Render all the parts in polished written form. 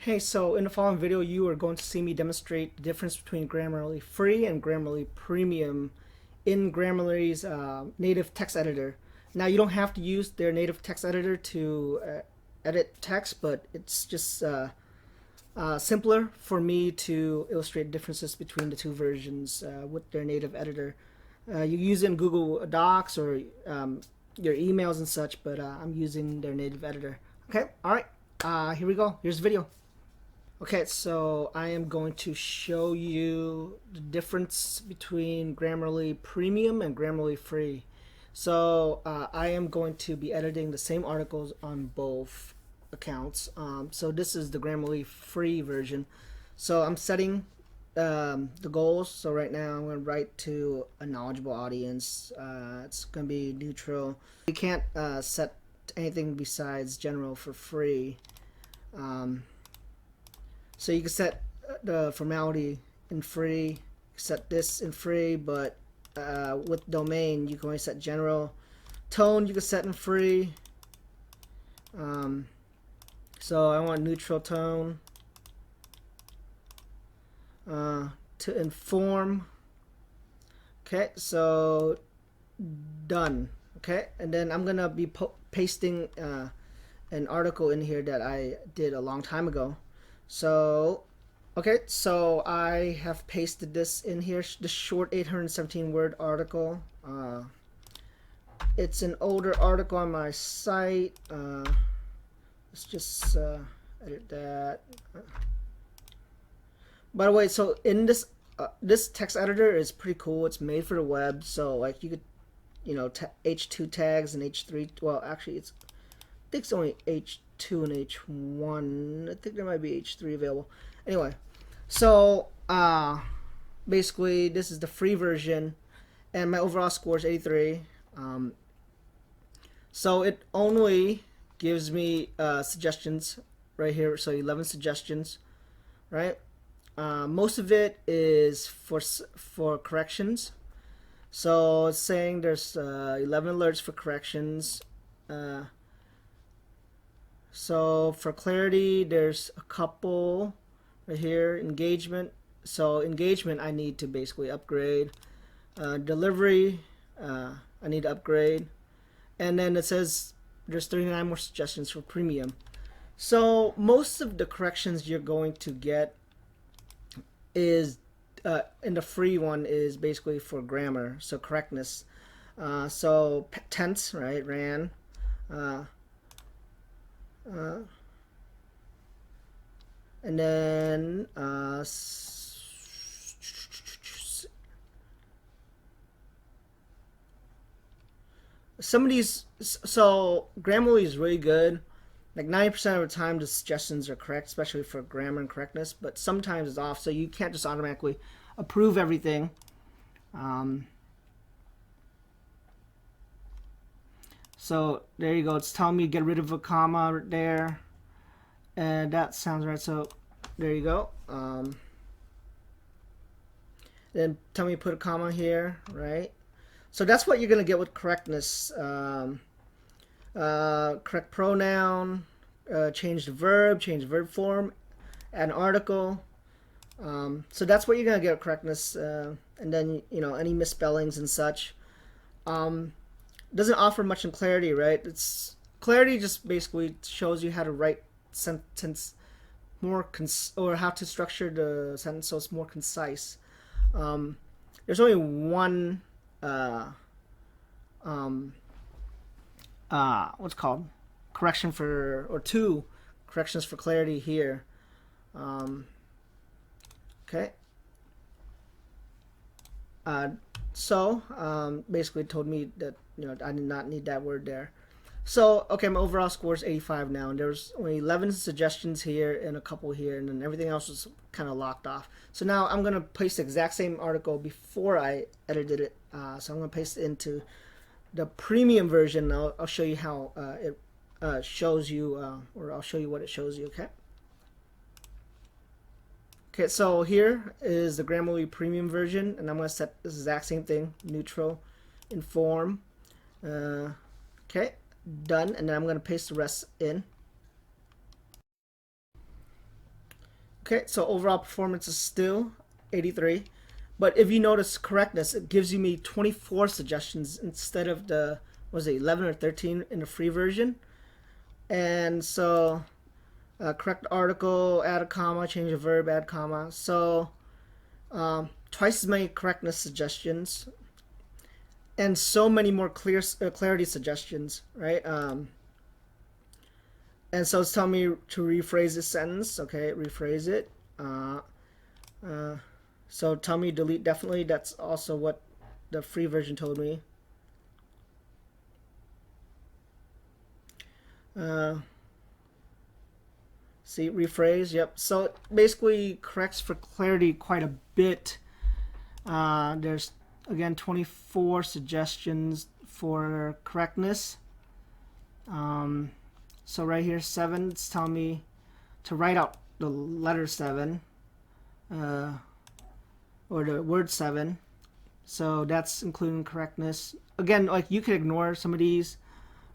Okay, so in the following video, you are going to see me demonstrate the difference between Grammarly Free and Grammarly Premium in Grammarly's native text editor. Now, you don't have to use their native text editor to edit text, but it's just simpler for me to illustrate differences between the two versions with their native editor. You use it in Google Docs or your emails and such, but I'm using their native editor. Okay, all right, here we go. Here's the video. Okay, so I am going to show you the difference between Grammarly Premium and Grammarly Free. So I am going to be editing the same articles on both accounts. So this is the Grammarly Free version. So I'm setting the goals. So right now I'm going to write to a knowledgeable audience. It's going to be neutral. You can't set anything besides general for free. So you can set the formality in free, set this in free, but with domain you can only set general. Tone you can set in free. So I want neutral tone. To inform. Okay, so done. Okay, and then I'm gonna be pasting an article in here that I did a long time ago. So, okay, so I have pasted this in here, the short 817 word article. It's an older article on my site. Let's just edit that. By the way, so in this this text editor is pretty cool. It's made for the web, so like you could, you know, H2 tags and H3. Well, actually, I think it's only H2 and H1. I think there might be H3 available. Anyway, so basically this is the free version, and my overall score is 83. So it only gives me suggestions right here. So 11 suggestions, right? Most of it is for corrections. So it's saying there's 11 alerts for corrections. So for clarity, there's a couple right here. Engagement. So engagement, I need to basically upgrade. Delivery, I need to upgrade. And then it says there's 39 more suggestions for premium. So most of the corrections you're going to get is in the free one is basically for grammar, so correctness. So tense, right? Ran. And then some of these, so Grammarly is really good. Like 90% of the time the suggestions are correct, especially for grammar and correctness, but sometimes it's off, so you can't just automatically approve everything. So there you go. It's telling me to get rid of a comma right there, and that sounds right. So there you go. Then tell me to put a comma here, right? So that's what you're gonna get with correctness. Correct pronoun, change the verb form, add an article. So that's what you're gonna get with correctness, and then you know any misspellings and such. Doesn't offer much in clarity, right? It's clarity just basically shows you how to write sentence more or how to structure the sentence so it's more concise. There's only one what's called correction for, or two corrections for clarity here. Okay. So basically told me that, you know, I did not need that word there. So okay, my overall score is 85 now, and there's only 11 suggestions here and a couple here, and then everything else was kind of locked off. So now I'm gonna paste the exact same article before I edited it. So I'm gonna paste it into the premium version. I'll show you how it shows you, or I'll show you what it shows you. Okay. Okay, so here is the Grammarly premium version, and I'm going to set this exact same thing, neutral, inform. Okay, done, and then I'm going to paste the rest in. Okay, so overall performance is still 83. But if you notice correctness, it gives you me 24 suggestions instead of the, was it 11 or 13 in the free version. And so correct article, add a comma, change a verb, add comma. So twice as many correctness suggestions, and so many more clarity suggestions, right? And so it's telling me to rephrase this sentence. Okay, rephrase it. So tell me delete definitely. That's also what the free version told me. See, rephrase. Yep. So it basically corrects for clarity quite a bit. There's again 24 suggestions for correctness. So right here 7, it's telling me to write out the letter 7, or the word 7. So that's including correctness. Again, like you could ignore some of these,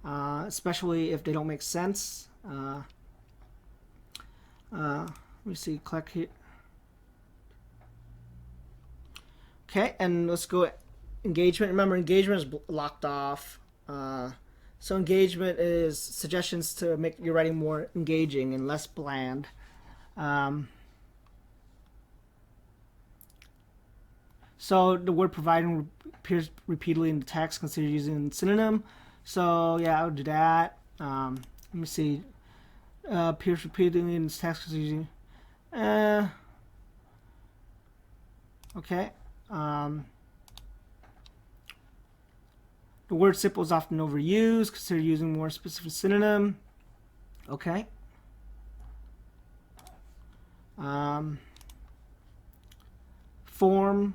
especially if they don't make sense. Let me see, click here. Okay, and let's go engagement. Remember, engagement is locked off. So engagement is suggestions to make your writing more engaging and less bland. So the word providing appears repeatedly in the text, consider using synonym. So yeah, I would do that. Let me see. Appears repeatedly in the text, consider using. Okay. The word simple is often overused. Consider using more specific synonym. Okay. Form.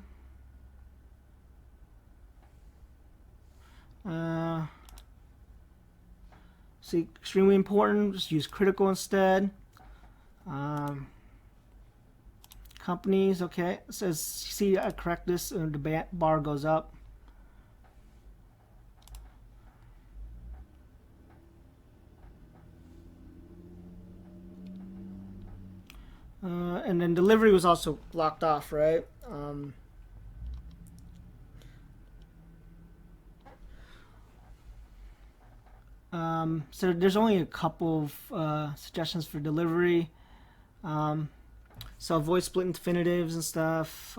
See, extremely important. Just use critical instead. Companies. Okay. It says, see, I correct this, and the bar goes up. And then delivery was also locked off, right? So there's only a couple of suggestions for delivery. So avoid split infinitives and stuff.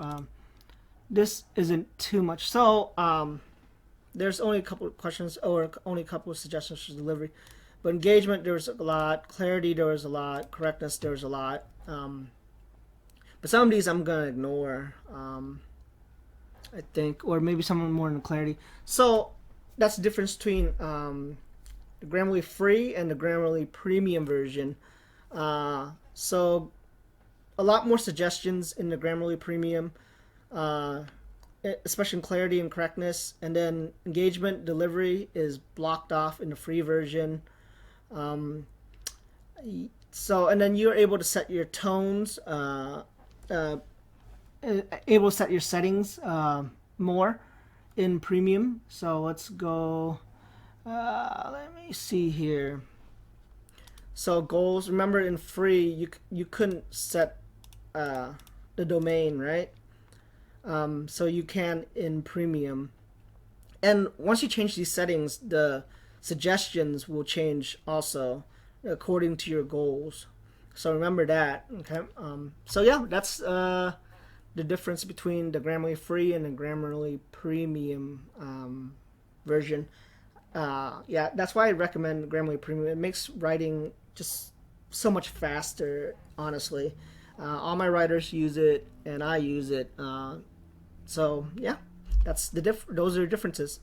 This isn't too much. So there's only a couple of questions, or only a couple of suggestions for delivery. But engagement, there was a lot. Clarity, there was a lot. Correctness, there was a lot. But some of these I'm going to ignore, I think. Or maybe some more in clarity. So that's the difference between the Grammarly free and the Grammarly premium version. So a lot more suggestions in the Grammarly premium, especially in clarity and correctness. And then engagement, delivery is blocked off in the free version. So, and then you're able to set your tones, able to set your settings more in premium. So let's go, let me see here. So goals, remember in free, you couldn't set the domain, right? So you can in premium. And once you change these settings, the suggestions will change also according to your goals. So remember that. Okay. So yeah, that's the difference between the Grammarly free and the Grammarly premium version. Yeah, that's why I recommend Grammarly premium. It makes writing just so much faster, honestly. All my writers use it, and I use it. So yeah, that's those are differences.